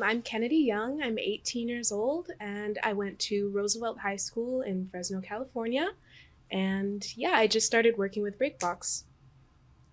I'm Kennedi Young. I'm 18 years old, and I went to Roosevelt High School in Fresno, California. And yeah, I just started working with BreakBox.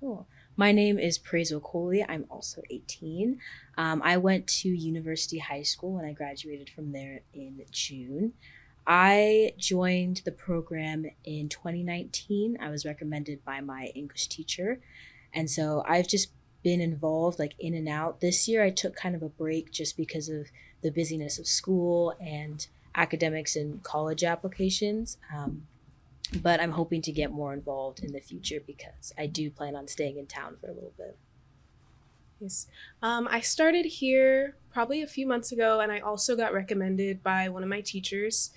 Cool. My name is Praise Okoli. I'm also 18. I went to University High School and I graduated from there in June. I joined the program in 2019. I was recommended by my English teacher. And so I've just been involved like in and out. This year I took kind of a break just because of the busyness of school and academics and college applications. But I'm hoping to get more involved in the future because I do plan on staying in town for a little bit. Yes. I started here probably a few months ago, and I also got recommended by one of my teachers.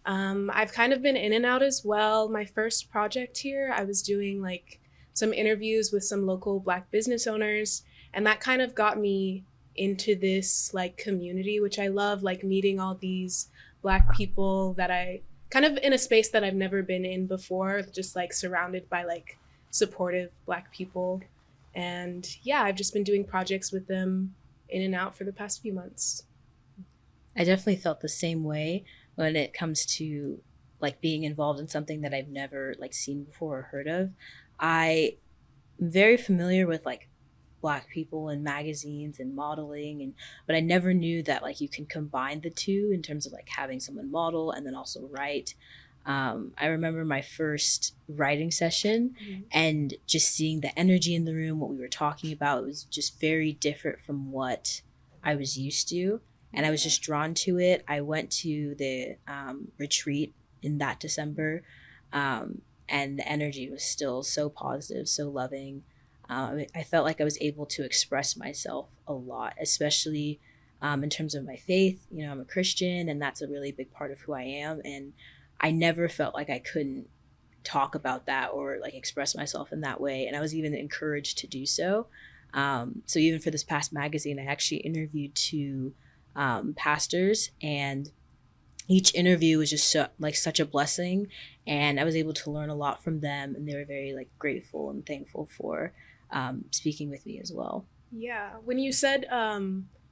I've kind of been in and out as well. My first project here, I was doing like some interviews with some local Black business owners, and that kind of got me into this like community, which I love, like meeting all these Black people that I kind of in a space that I've never been in before, just like surrounded by like supportive Black people. And yeah, I've just been doing projects with them in and out for the past few months. I definitely felt the same way when it comes to like being involved in something that I've never like seen before or heard of. I am very familiar with like Black people and magazines and modeling, and but I never knew that like you can combine the two in terms of like having someone model and then also write. I remember my first writing session Mhm. and just seeing the energy in the room, what we were talking about. It was just very different from what I was used to. And I was just drawn to it. I went to the retreat in that December, and the energy was still so positive, so loving. I felt like I was able to express myself a lot, especially in terms of my faith. You know, I'm a Christian, and that's a really big part of who I am. And I never felt like I couldn't talk about that or like express myself in that way. And I was even encouraged to do so. So even for this past magazine, I actually interviewed two pastors, and each interview was just so, like such a blessing, and I was able to learn a lot from them, and they were very like grateful and thankful for speaking with me as well. Yeah, when you said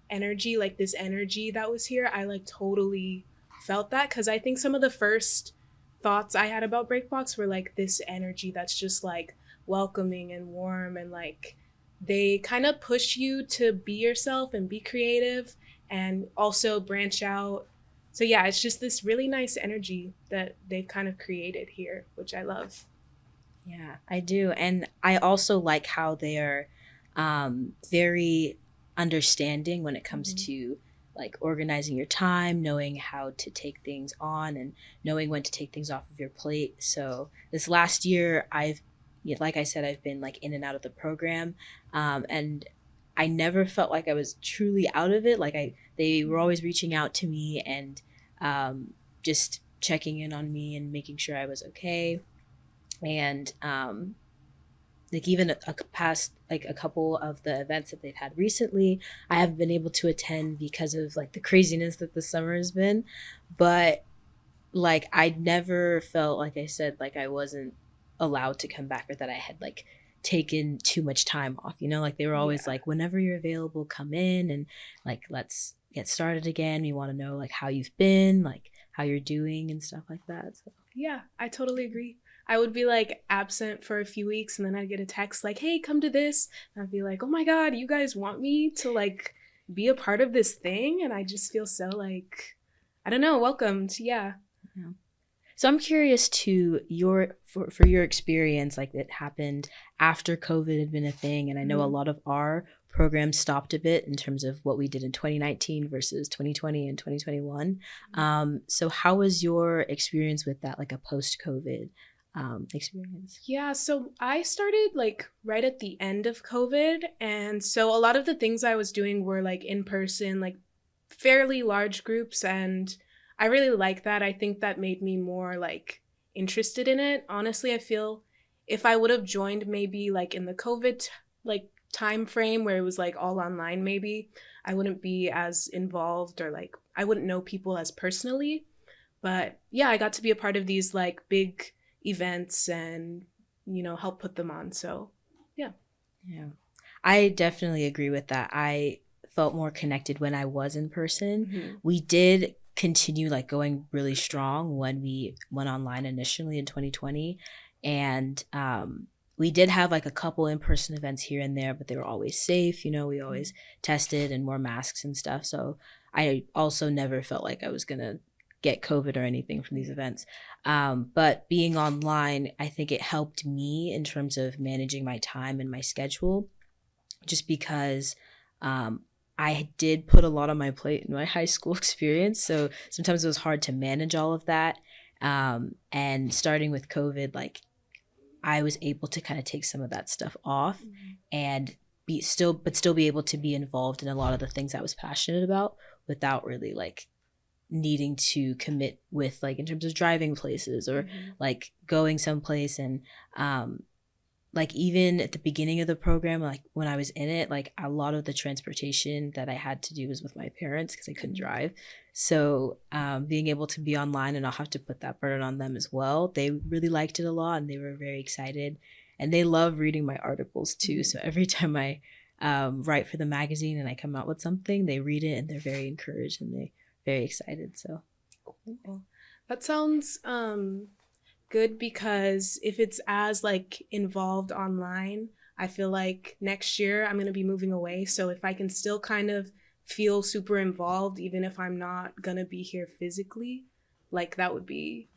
energy, like this energy that was here, I like totally felt that because I think some of the first thoughts I had about Breakbox were like this energy that's just like welcoming and warm and like they kind of push you to be yourself and be creative and also branch out. So yeah, it's just this really nice energy that they've kind of created here, which I love. Yeah, I do. And I also like how they're very understanding when it comes Mhm. to like organizing your time, knowing how to take things on, and knowing when to take things off of your plate. So this last year, yeah, like I said, I've been like in and out of the program. And I never felt like I was truly out of it. They were always reaching out to me and just checking in on me and making sure I was okay. And like even past like a couple of the events that they've had recently, I haven't been able to attend because of like the craziness that the summer has been. But like I never felt, like I said, like I wasn't allowed to come back, or that I had like taken too much time off. You know, like they were always Yeah. like, whenever you're available, come in and like let's get started again. We want to know like how you've been, like how you're doing and stuff like that. So Yeah, I totally agree. I would be like absent for a few weeks and then I'd get a text like, "Hey, come to this." And I'd be like, "Oh my God, you guys want me to like be a part of this thing?" And I just feel so like, I don't know, welcomed. Yeah. yeah. So I'm curious to for your experience, like it happened after COVID had been a thing, and I know a Mhm. lot of our programs stopped a bit in terms of what we did in 2019 versus 2020 and 2021. So how was your experience with that, like a post-COVID experience? Yeah, so I started like right at the end of COVID. And so a lot of the things I was doing were like in person, like fairly large groups. And I really like that. I think that made me more like interested in it. Honestly, I feel if I would have joined maybe like in the like time frame where it was like all online, maybe I wouldn't be as involved or like I wouldn't know people as personally. But yeah, I got to be a part of these like big events and, help put them on. So yeah. Yeah. I definitely agree with that. I felt more connected when I was in person. Mm-hmm. We did continue like going really strong when we went online initially in 2020, and we did have like a couple in-person events here and there, but they were always safe. You know, we always tested and wore masks and stuff. So I also never felt like I was gonna get COVID or anything from these events. But being online, I think it helped me in terms of managing my time and my schedule, just because I did put a lot on my plate in my high school experience. So sometimes it was hard to manage all of that. And starting with COVID, like I was able to kind of take some of that stuff off and still be able to be involved in a lot of the things I was passionate about without really like needing to commit with like in terms of driving places or like going someplace. And like even at the beginning of the program, like when I was in it, like a lot of the transportation that I had to do was with my parents because I couldn't drive. So being able to be online and not have to put that burden on them as well, they really liked it a lot and they were very excited. And they love reading my articles too. So every time I write for the magazine and I come out with something, they read it and they're very encouraged and they're very excited. So cool. That sounds good, because if it's as like involved online, I feel like next year I'm going to be moving away. So if I can still kind of feel super involved, even if I'm not going to be here physically, like that would be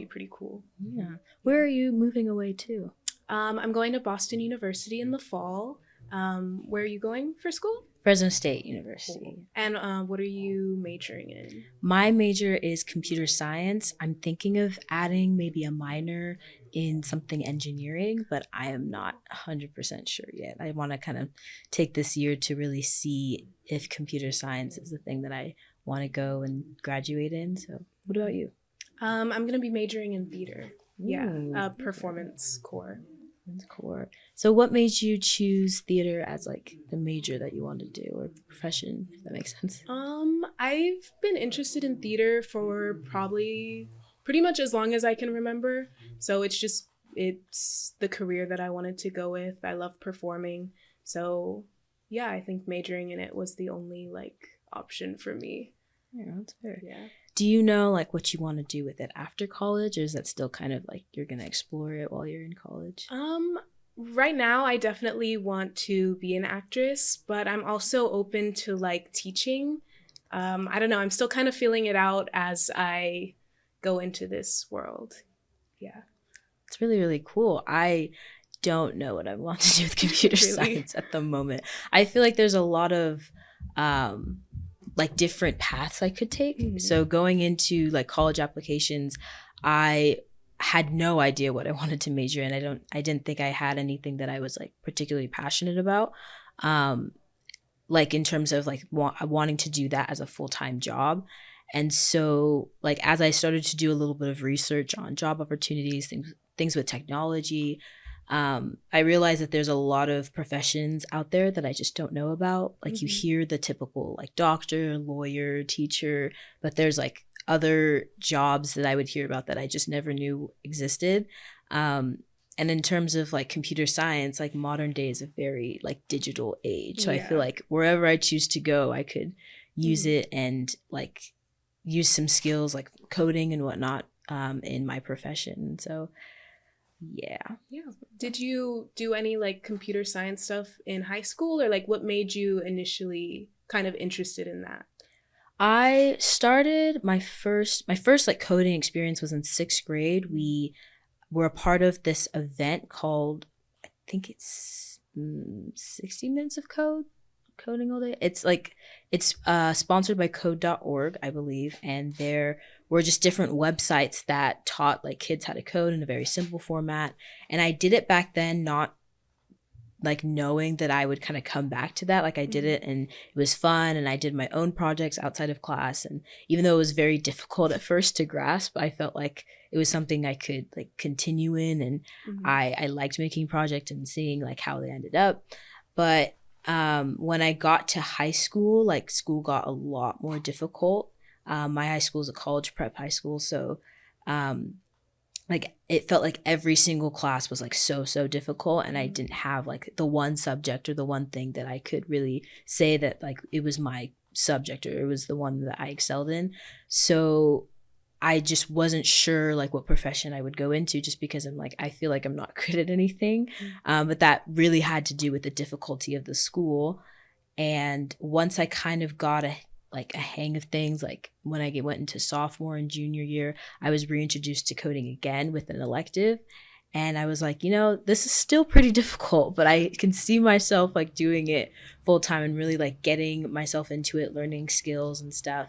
pretty cool. Yeah. Where are you moving away to? I'm going to Boston University in the fall. Where are you going for school? Fresno State University. Cool. And what are you majoring in? My major is computer science. I'm thinking of adding maybe a minor in something engineering, but I am not 100% sure yet. I want to kind of take this year to really see if computer science is the thing that I want to go and graduate in. So what about you? I'm going to be majoring in theater. Yeah, performance core. Core. So what made you choose theater as like the major that you want to do, or profession, if that makes sense? I've been interested in theater for probably pretty much as long as I can remember. So it's the career that I wanted to go with. I love performing. So yeah, I think majoring in it was the only like option for me. Yeah, that's fair. Yeah. Do you know like what you want to do with it after college, or is that still kind of like you're gonna explore it while you're in college? Right now I definitely want to be an actress, but I'm also open to like teaching. I don't know, I'm still kind of feeling it out as I go into this world. Yeah. It's really, really cool. I don't know what I want to do with computer Really? science at the moment. I feel like there's a lot of like different paths I could take. So going into like college applications, I had no idea what I wanted to major in. I didn't think I had anything that I was like particularly passionate about. Like in terms of like wanting to do that as a full-time job. And so like as I started to do a little bit of research on job opportunities, things with technology, I realized that there's a lot of professions out there that I just don't know about. Like you hear the typical like doctor, lawyer, teacher, but there's like other jobs that I would hear about that I just never knew existed. And in terms of like computer science, like modern day is a very like digital age. So I feel like wherever I choose to go, I could use it and like use some skills like coding and whatnot in my profession. So yeah. Did you do any like computer science stuff in high school, or like what made you initially kind of interested in that? I started my first like coding experience was in 6th grade. We were a part of this event called, I think it's 60 Minutes of Coding all day. It's sponsored by code.org, I believe, and there were just different websites that taught like kids how to code in a very simple format. And I did it back then, not like knowing that I would kind of come back to that. Like I did it and it was fun, and I did my own projects outside of class. And even though it was very difficult at first to grasp, I felt like it was something I could like continue in. And I liked making projects and seeing like how they ended up. But when I got to high school, like school got a lot more difficult. My high school is a college prep high school. So like it felt like every single class was like so difficult, and I didn't have like the one subject or the one thing that I could really say that like it was my subject or it was the one that I excelled in. So I just wasn't sure like what profession I would go into, just because I'm like, I feel like I'm not good at anything. But that really had to do with the difficulty of the school. And once I kind of got a hang of things, like when I went into sophomore and junior year, I was reintroduced to coding again with an elective. And I was like, this is still pretty difficult, but I can see myself like doing it full time and really like getting myself into it, learning skills and stuff.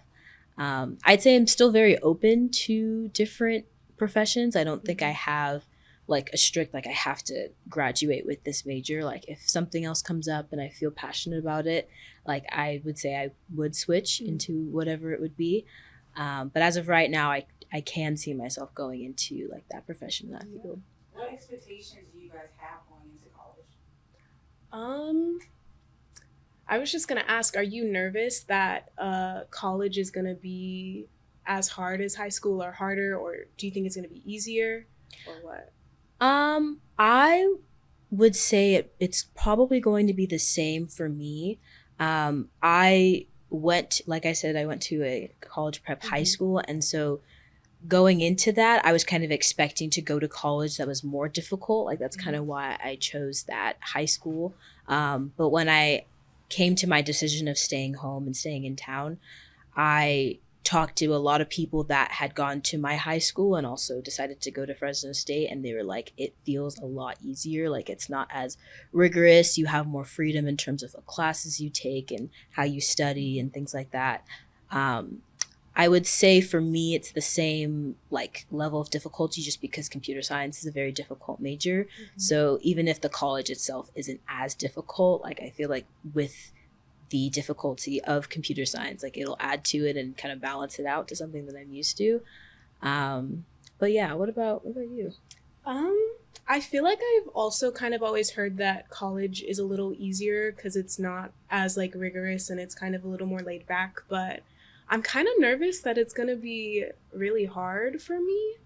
I'd say I'm still very open to different professions. I don't think I have like a strict, like I have to graduate with this major. Like if something else comes up and I feel passionate about it, like I would say I would switch into whatever it would be. But as of right now, I can see myself going into like that profession, that field. What expectations do you guys have going into college? I was just gonna ask, are you nervous that college is gonna be as hard as high school or harder, or do you think it's gonna be easier, or what? I would say it's probably going to be the same for me. I went, like I said, I went to a college prep high school, and so going into that, I was kind of expecting to go to college that was more difficult. Like that's kind of why I chose that high school. But when I came to my decision of staying home and staying in town, I talked to a lot of people that had gone to my high school and also decided to go to Fresno State, and they were like, it feels a lot easier. Like it's not as rigorous. You have more freedom in terms of what classes you take and how you study and things like that. I would say for me, it's the same like level of difficulty, just because computer science is a very difficult major. So even if the college itself isn't as difficult, like I feel like with the difficulty of computer science, like it'll add to it and kind of balance it out to something that I'm used to. But yeah, what about you? I feel like I've also kind of always heard that college is a little easier because it's not as like rigorous and it's kind of a little more laid back, but I'm kind of nervous that it's going to be really hard for me.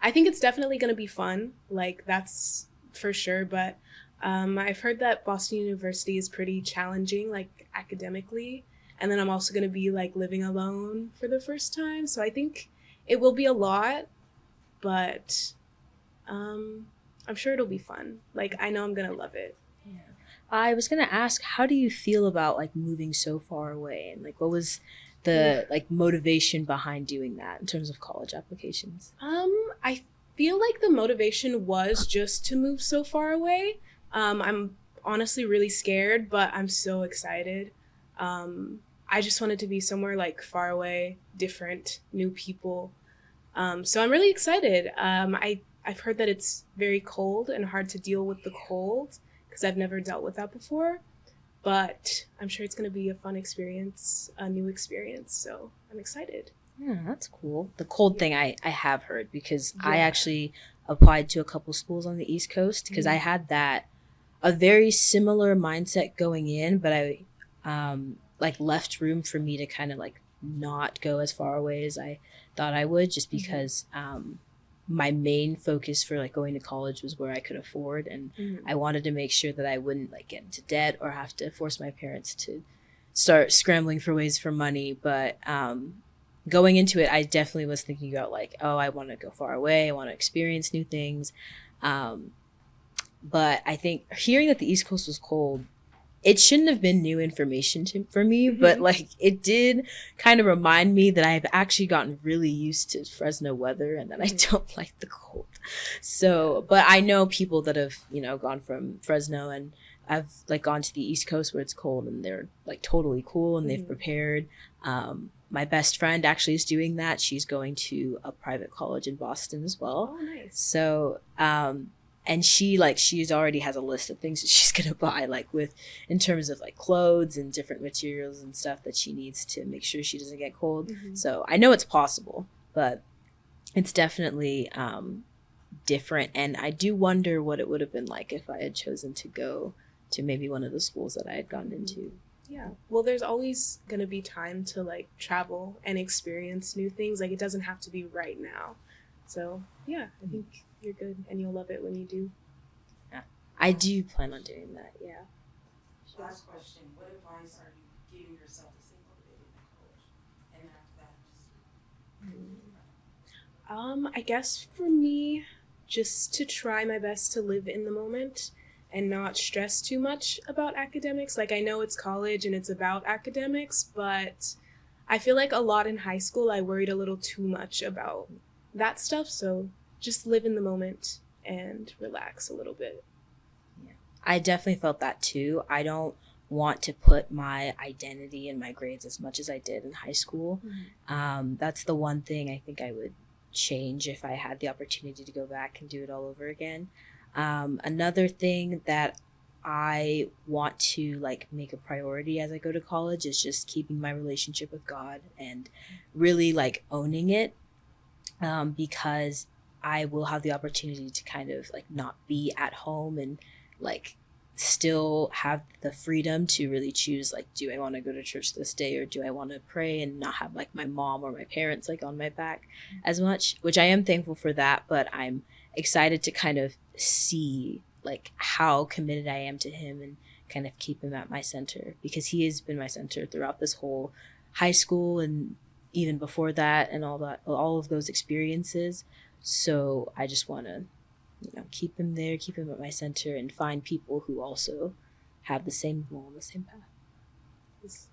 I think it's definitely going to be fun, like that's for sure, but I've heard that Boston University is pretty challenging, like academically, and then I'm also going to be like living alone for the first time, so I think it will be a lot, but I'm sure it'll be fun. Like I know I'm going to love it. Yeah. I was going to ask, how do you feel about like moving so far away, and like what was the like motivation behind doing that in terms of college applications? I feel like the motivation was just to move so far away. I'm honestly really scared, but I'm so excited. I just wanted to be somewhere like far away, different, new people. So I'm really excited. I've heard that it's very cold and hard to deal with the cold because I've never dealt with that before. But I'm sure it's going to be a fun experience, a new experience. So I'm excited. Yeah, that's cool. The cold thing I have heard, because I actually applied to a couple schools on the East Coast, because I had a very similar mindset going in, but I like left room for me to kind of like not go as far away as I thought I would, just because my main focus for like going to college was where I could afford, and I wanted to make sure that I wouldn't like get into debt or have to force my parents to start scrambling for ways for money. But going into it, I definitely was thinking about like, oh, I want to go far away, I want to experience new things. But I think hearing that the East Coast was cold, it shouldn't have been new information for me, but like it did kind of remind me that I've actually gotten really used to Fresno weather and that I don't like the cold. So, but I know people that have, gone from Fresno and I've like gone to the East Coast where it's cold and they're like totally cool and they've prepared. My best friend actually is doing that. She's going to a private college in Boston as well. Oh, nice. So, and she's already has a list of things that she's gonna buy, like in terms of like clothes and different materials and stuff that she needs to make sure she doesn't get cold. So I know it's possible, but it's definitely different. And I do wonder what it would have been like if I had chosen to go to maybe one of the schools that I had gone into. Yeah. Well, there's always gonna be time to like travel and experience new things. Like it doesn't have to be right now. So yeah, I think you're good and you'll love it when you do. I do plan on doing that. Yeah. Last question. What advice are you giving yourself to stay motivated in college? And after that, I guess for me, just to try my best to live in the moment and not stress too much about academics. Like, I know it's college and it's about academics, but I feel like a lot in high school I worried a little too much about that stuff. So just live in the moment and relax a little bit. I definitely felt that too. I don't want to put my identity in my grades as much as I did in high school. That's the one thing I think I would change if I had the opportunity to go back and do it all over again. Another thing that I want to like make a priority as I go to college is just keeping my relationship with God and really like owning it, because I will have the opportunity to kind of like not be at home and like still have the freedom to really choose, like, do I want to go to church this day or do I want to pray and not have like my mom or my parents like on my back as much, which I am thankful for that, but I'm excited to kind of see like how committed I am to him and kind of keep him at my center, because he has been my center throughout this whole high school and even before that and all of those experiences. So I just want to, keep him there, keep him at my center, and find people who also have the same goal, the same path.